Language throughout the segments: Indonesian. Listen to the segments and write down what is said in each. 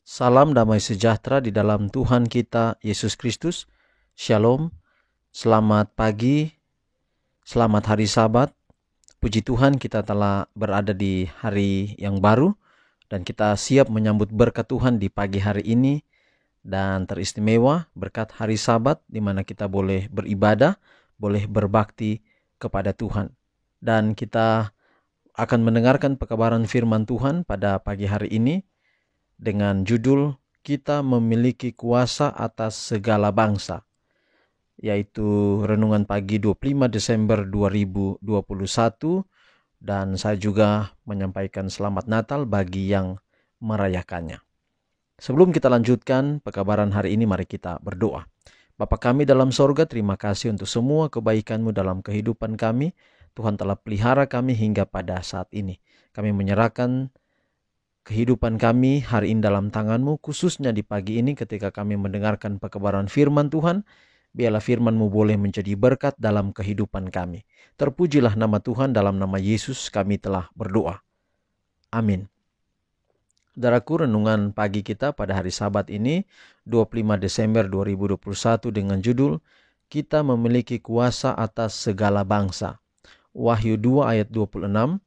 Salam damai sejahtera di dalam Tuhan kita Yesus Kristus. Shalom, selamat pagi, selamat hari Sabat. Puji Tuhan, kita telah berada di hari yang baru dan kita siap menyambut berkat Tuhan di pagi hari ini. Dan teristimewa berkat hari Sabat di mana kita boleh beribadah, boleh berbakti kepada Tuhan. Dan kita akan mendengarkan pekabaran firman Tuhan pada pagi hari ini dengan judul Kita Memiliki Kuasa Atas Segala Bangsa, yaitu renungan pagi 25 Desember 2021, dan saya juga menyampaikan selamat Natal bagi yang merayakannya. Sebelum kita lanjutkan pekabaran hari ini, mari kita berdoa. Bapa kami dalam sorga, terima kasih untuk semua kebaikan-Mu dalam kehidupan kami. Tuhan telah pelihara kami hingga pada saat ini. Kami menyerahkan kehidupan kami hari ini dalam tangan-Mu, khususnya di pagi ini ketika kami mendengarkan pekabaran firman Tuhan. Biarlah firman-Mu boleh menjadi berkat dalam kehidupan kami. Terpujilah nama Tuhan, dalam nama Yesus kami telah berdoa. Amin. Saudaraku, renungan pagi kita pada hari Sabat ini 25 Desember 2021 dengan judul Kita Memiliki Kuasa Atas Segala Bangsa. Wahyu 2 ayat 26.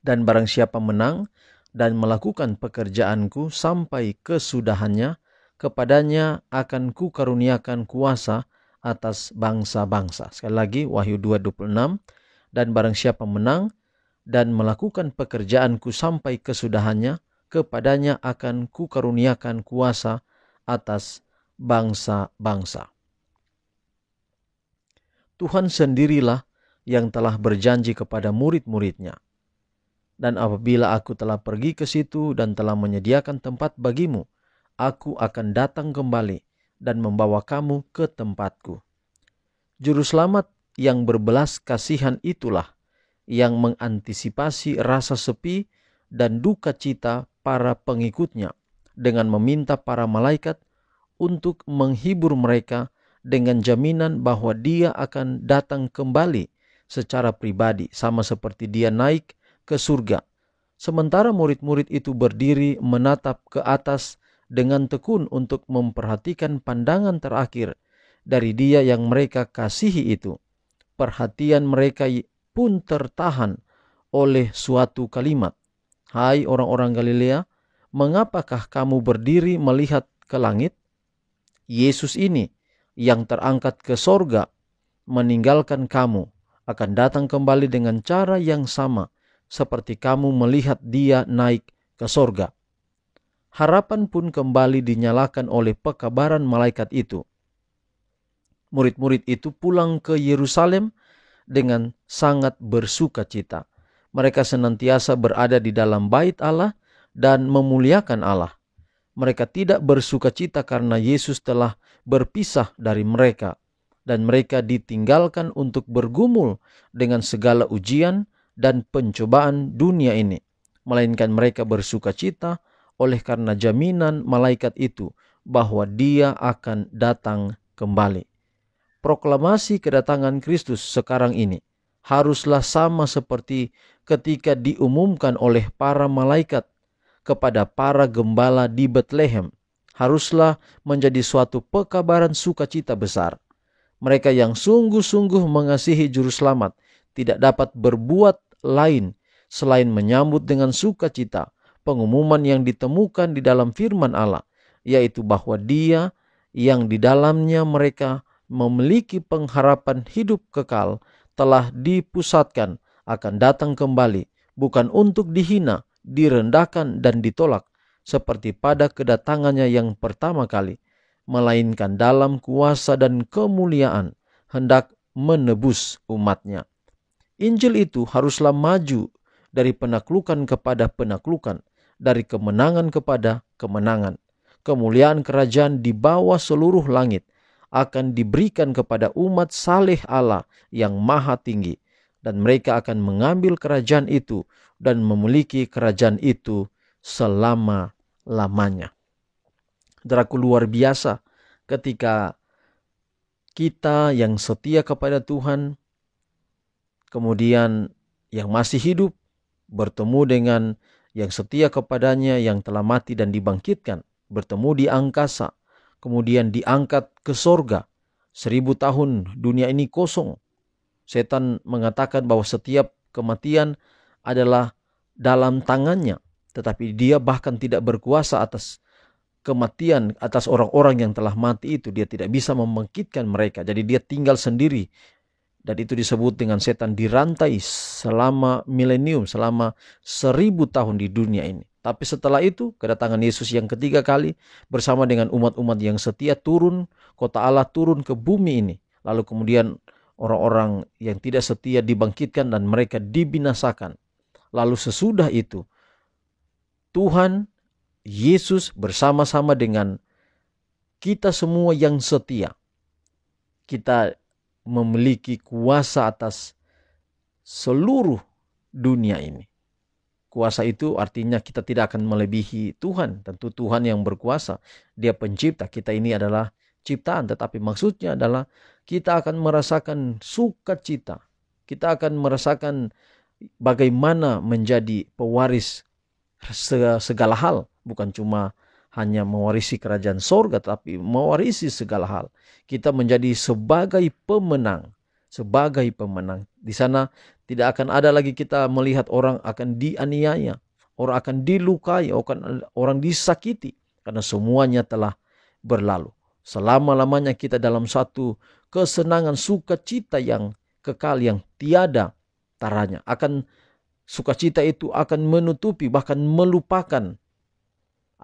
Dan barang siapa menang dan melakukan pekerjaanku sampai kesudahannya, kepadanya akan kukaruniakan kuasa atas bangsa-bangsa. Sekali lagi, Wahyu 2:26. Dan barang siapa menang dan melakukan pekerjaanku sampai kesudahannya, kepadanya akan kukaruniakan kuasa atas bangsa-bangsa. Tuhan sendirilah yang telah berjanji kepada murid-muridnya. Dan apabila aku telah pergi ke situ dan telah menyediakan tempat bagimu, aku akan datang kembali dan membawa kamu ke tempatku. Juru selamat yang berbelas kasihan itulah yang mengantisipasi rasa sepi dan duka cita para pengikutnya dengan meminta para malaikat untuk menghibur mereka dengan jaminan bahwa dia akan datang kembali secara pribadi, sama seperti dia naik ke surga. Sementara murid-murid itu berdiri menatap ke atas dengan tekun untuk memperhatikan pandangan terakhir dari dia yang mereka kasihi itu. Perhatian mereka pun tertahan oleh suatu kalimat. Hai orang-orang Galilea, mengapakah kamu berdiri melihat ke langit? Yesus ini yang terangkat ke sorga meninggalkan kamu akan datang kembali dengan cara yang sama seperti kamu melihat dia naik ke sorga. Harapan pun kembali dinyalakan oleh pekabaran malaikat itu. Murid-murid itu pulang ke Yerusalem dengan sangat bersuka cita. Mereka senantiasa berada di dalam bait Allah dan memuliakan Allah. Mereka tidak bersuka cita karena Yesus telah berpisah dari mereka, dan mereka ditinggalkan untuk bergumul dengan segala ujian dan pencobaan dunia ini, melainkan mereka bersuka cita oleh karena jaminan malaikat itu bahwa dia akan datang kembali. Proklamasi kedatangan Kristus sekarang ini haruslah sama seperti ketika diumumkan oleh para malaikat kepada para gembala di Betlehem. Haruslah menjadi suatu pekabaran sukacita besar. Mereka yang sungguh-sungguh mengasihi Juru Selamat tidak dapat berbuat lain selain menyambut dengan sukacita pengumuman yang ditemukan di dalam firman Allah, yaitu bahwa Dia yang di dalamnya mereka memiliki pengharapan hidup kekal telah dipusatkan akan datang kembali, bukan untuk dihina, direndahkan dan ditolak seperti pada kedatangannya yang pertama kali, melainkan dalam kuasa dan kemuliaan hendak menebus umatnya. Injil itu haruslah maju dari penaklukan kepada penaklukan, dari kemenangan kepada kemenangan. Kemuliaan kerajaan di bawah seluruh langit akan diberikan kepada umat saleh Allah yang maha tinggi, dan mereka akan mengambil kerajaan itu dan memiliki kerajaan itu selama-lamanya. Saudaraku, luar biasa ketika kita yang setia kepada Tuhan, kemudian yang masih hidup, bertemu dengan yang setia kepadanya, yang telah mati dan dibangkitkan, bertemu di angkasa, kemudian diangkat ke sorga. 1000 tahun dunia ini kosong. Setan mengatakan bahwa setiap kematian adalah dalam tangannya, tetapi dia bahkan tidak berkuasa atas kematian, atas orang-orang yang telah mati itu. Dia tidak bisa membangkitkan mereka, jadi dia tinggal sendiri. Dan itu disebut dengan setan dirantai selama milenium, selama 1000 tahun di dunia ini. Tapi setelah itu kedatangan Yesus yang ketiga kali bersama dengan umat-umat yang setia turun, kota Allah turun ke bumi ini. Lalu kemudian orang-orang yang tidak setia dibangkitkan dan mereka dibinasakan. Lalu sesudah itu Tuhan Yesus bersama-sama dengan kita semua yang setia, kita memiliki kuasa atas seluruh dunia ini. Kuasa itu artinya kita tidak akan melebihi Tuhan. Tentu Tuhan yang berkuasa, Dia pencipta, kita ini adalah ciptaan. Tetapi maksudnya adalah kita akan merasakan sukacita. Kita akan merasakan bagaimana menjadi pewaris segala hal. Bukan cuma hanya mewarisi kerajaan sorga, tapi mewarisi segala hal. Kita menjadi sebagai pemenang. Sebagai pemenang. Di sana tidak akan ada lagi kita melihat orang akan dianiaya, orang akan dilukai, orang disakiti. Karena semuanya telah berlalu. Selama-lamanya kita dalam satu kesenangan sukacita yang kekal, yang tiada taranya. Sukacita itu akan menutupi, bahkan melupakan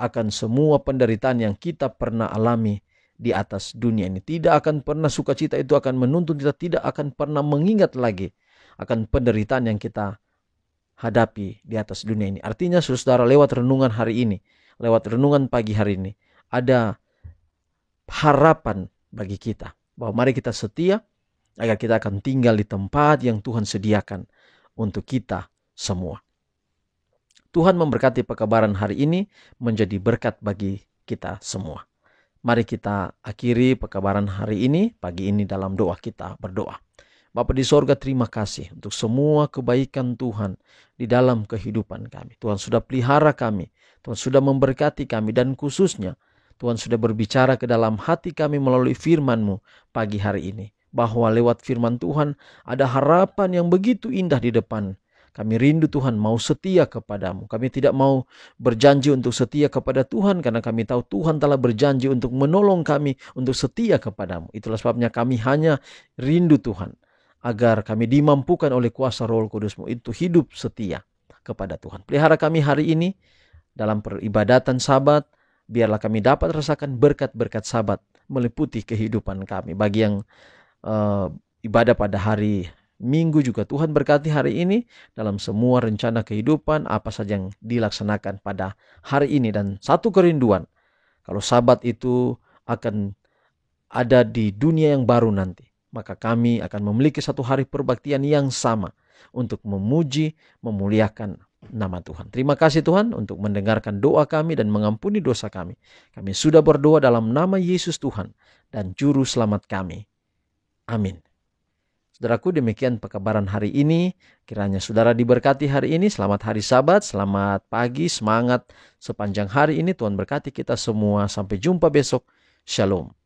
akan semua penderitaan yang kita pernah alami di atas dunia ini. Tidak akan pernah sukacita itu akan menuntun kita, tidak akan pernah mengingat lagi akan penderitaan yang kita hadapi di atas dunia ini. Artinya saudara, lewat renungan hari ini, lewat renungan pagi hari ini, ada harapan bagi kita. Bahwa mari kita setia agar kita akan tinggal di tempat yang Tuhan sediakan untuk kita semua. Tuhan memberkati pekabaran hari ini menjadi berkat bagi kita semua. Mari kita akhiri pekabaran hari ini, pagi ini dalam doa. Kita berdoa. Bapa di sorga, terima kasih untuk semua kebaikan Tuhan di dalam kehidupan kami. Tuhan sudah pelihara kami, Tuhan sudah memberkati kami, dan khususnya Tuhan sudah berbicara ke dalam hati kami melalui firman-Mu pagi hari ini. Bahwa lewat firman Tuhan ada harapan yang begitu indah di depan. Kami rindu Tuhan mau setia kepadamu. Kami tidak mau berjanji untuk setia kepada Tuhan, karena kami tahu Tuhan telah berjanji untuk menolong kami untuk setia kepadamu. Itulah sebabnya kami hanya rindu Tuhan, agar kami dimampukan oleh kuasa Roh Kudus-Mu itu hidup setia kepada Tuhan. Pelihara kami hari ini dalam peribadatan Sabat. Biarlah kami dapat rasakan berkat-berkat Sabat meliputi kehidupan kami. Bagi yang ibadah pada hari Minggu juga, Tuhan berkati hari ini dalam semua rencana kehidupan, apa saja yang dilaksanakan pada hari ini. Dan satu kerinduan, kalau Sabat itu akan ada di dunia yang baru nanti, maka kami akan memiliki satu hari perbaktian yang sama untuk memuji, memuliakan nama Tuhan. Terima kasih Tuhan untuk mendengarkan doa kami dan mengampuni dosa kami. Kami sudah berdoa dalam nama Yesus Tuhan dan Juru Selamat kami. Amin. Saudaraku, demikian pekabaran hari ini. Kiranya saudara diberkati hari ini. Selamat hari Sabat, selamat pagi, semangat sepanjang hari ini. Tuhan berkati kita semua. Sampai jumpa besok. Shalom.